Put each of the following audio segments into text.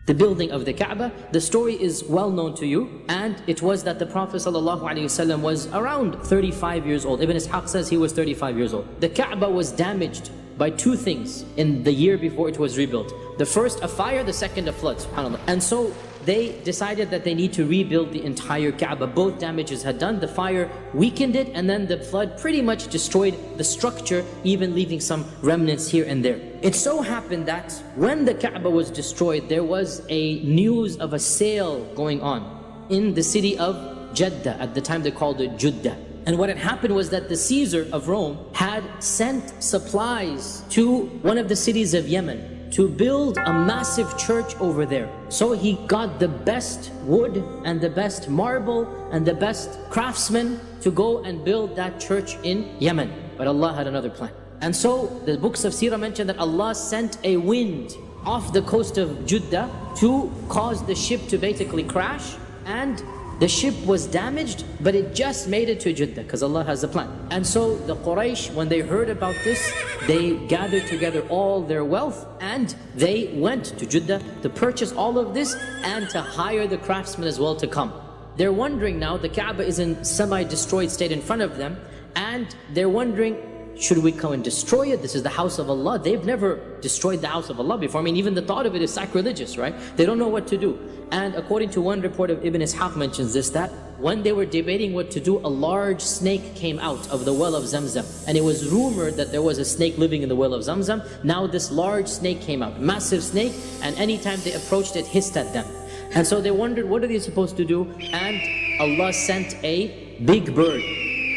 the building of the Kaabah. The story is well known to you, and it was that the Prophet ﷺ was around 35 years old. Ibn Ishaq says he was 35 years old. The Kaabah was damaged by two things in the year before it was rebuilt. The first, a fire; the second, a flood, subhanAllah. And so they decided that they need to rebuild the entire Kaabah. Both damages had done. The fire weakened it, and then the flood pretty much destroyed the structure, even leaving some remnants here and there. It so happened that when the Kaabah was destroyed, there was a news of a sale going on in the city of Jeddah. At the time they called it Judah. And what had happened was that the Caesar of Rome had sent supplies to one of the cities of Yemen to build a massive church over there. So he got the best wood and the best marble and the best craftsmen to go and build that church in Yemen. But Allah had another plan. And so the books of Sirah mention that Allah sent a wind off the coast of Jeddah to cause the ship to basically crash, and the ship was damaged, but it just made it to Jeddah because Allah has a plan. And so the Quraysh, when they heard about this, they gathered together all their wealth and they went to Jeddah to purchase all of this and to hire the craftsmen as well to come. They're wondering now, the Kaabah is in semi-destroyed state in front of them, and they're wondering, should we come and destroy it? This is the house of Allah. They've never destroyed the house of Allah before. I mean, even the thought of it is sacrilegious, right? They don't know what to do. And according to one report of Ibn Ishaq mentions this, that when they were debating what to do, a large snake came out of the well of Zamzam. And it was rumored that there was a snake living in the well of Zamzam. Now this large snake came out, massive snake, and anytime they approached it, hissed at them. And so they wondered, what are they supposed to do? And Allah sent a big bird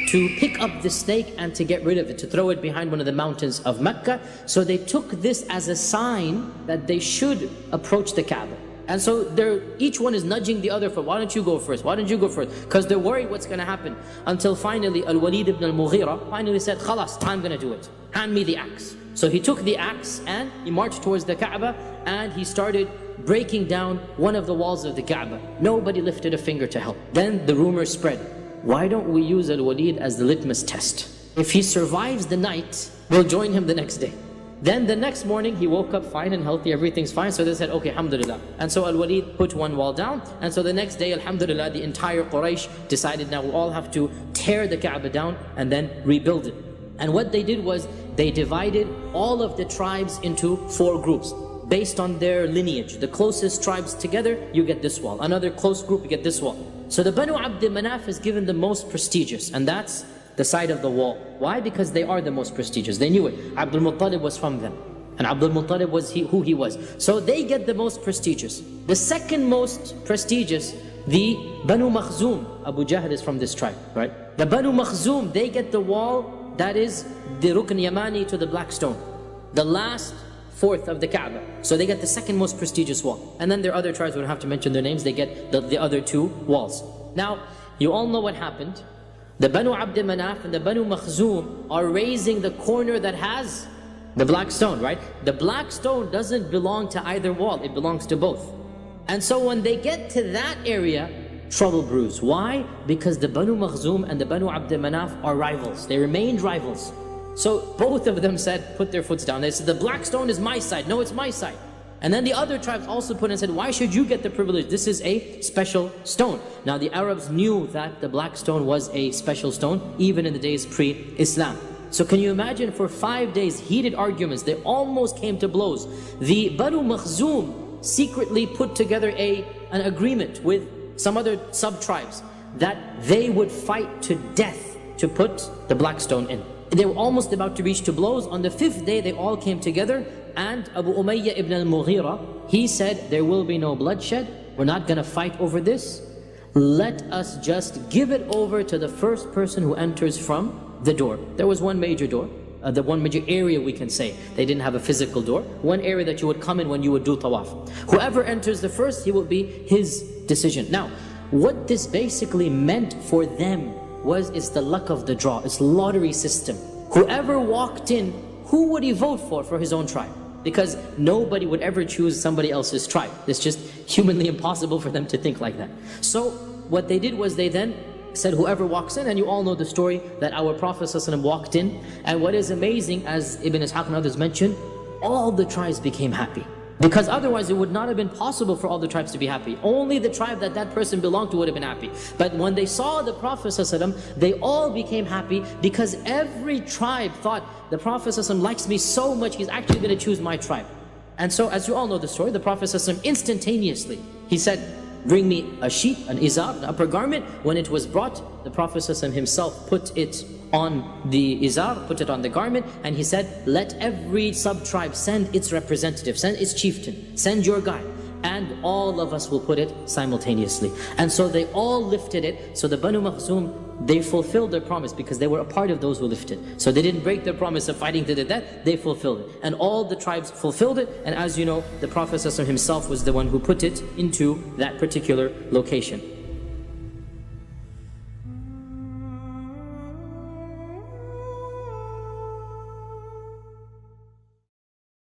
to pick up the snake and to get rid of it, to throw it behind one of the mountains of Mecca. So they took this as a sign that they should approach the Kaabah. And so each one is nudging the other for, why don't you go first? Why don't you go first? Because they're worried what's going to happen. Until finally Al-Walid ibn al-Mughira finally said, Khalas, I'm going to do it. Hand me the axe. So he took the axe and he marched towards the Kaabah and he started breaking down one of the walls of the Kaabah. Nobody lifted a finger to help. Then the rumor spread. Why don't we use Al-Walid as the litmus test? If he survives the night, we'll join him the next day. Then the next morning, he woke up fine and healthy, everything's fine. So they said, okay, alhamdulillah. And so Al-Walid put one wall down. And so the next day, alhamdulillah, the entire Quraysh decided now we all have to tear the Kaabah down and then rebuild it. And what they did was, they divided all of the tribes into 4 groups based on their lineage. The closest tribes together, you get this wall. Another close group, you get this wall. So the Banu Abd Manaf is given the most prestigious, and that's the side of the wall. Why? Because they are the most prestigious. They knew it. Abdul Muttalib was from them, and Abdul Muttalib was who he was. So they get the most prestigious. The second most prestigious, the Banu Makhzum. Abu Jahl is from this tribe, right? The Banu Makhzum, they get the wall that is the Rukn Yamani to the black stone, the last fourth of the Kaabah. So they get the second most prestigious wall. And then there are other tribes, we don't have to mention their names, they get the other 2 walls. Now, you all know what happened. The Banu Abd Manaf and the Banu Makhzum are raising the corner that has the black stone, right? The black stone doesn't belong to either wall, it belongs to both. And so when they get to that area, trouble brews. Why? Because the Banu Makhzum and the Banu Abd Manaf are rivals. They remained rivals. So both of them said, put their foots down. They said, the black stone is my side. No, it's my side. And then the other tribes also put and said, why should you get the privilege? This is a special stone. Now the Arabs knew that the black stone was a special stone, even in the days pre-Islam. So can you imagine, for 5 days, heated arguments, they almost came to blows. The Banu Makhzum secretly put together an agreement with some other sub-tribes that they would fight to death to put the black stone in. They were almost about to reach to blows. On the 5th day, they all came together, and Abu Umayyah ibn al-Mughira, he said, there will be no bloodshed. We're not going to fight over this. Let us just give it over to the first person who enters from the door. There was one major door, the one major area we can say. They didn't have a physical door. One area that you would come in when you would do tawaf. Whoever enters the first, he will be his decision. Now, what this basically meant for them was, it's the luck of the draw, it's lottery system. Whoever walked in, who would he vote for his own tribe? Because nobody would ever choose somebody else's tribe. It's just humanly impossible for them to think like that. So what they did was, they then said, whoever walks in, and you all know the story that our Prophet ﷺ walked in, and what is amazing, as Ibn Ishaq and others mentioned, all the tribes became happy. Because otherwise it would not have been possible for all the tribes to be happy. Only the tribe that that person belonged to would have been happy. But when they saw the Prophet ﷺ, they all became happy because every tribe thought, the Prophet ﷺ likes me so much, he's actually going to choose my tribe. And so, as you all know the story, the Prophet ﷺ instantaneously, he said, bring me a sheet, an izar, an upper garment. When it was brought, the Prophet ﷺ himself put it on the izar, put it on the garment, and he said, let every sub-tribe send its representative, send its chieftain, send your guy, and all of us will put it simultaneously. And so they all lifted it. So the Banu Makhzum, they fulfilled their promise because they were a part of those who lifted. So they didn't break their promise of fighting to the death, they fulfilled it. And all the tribes fulfilled it, and as you know, the Prophet ﷺ himself was the one who put it into that particular location.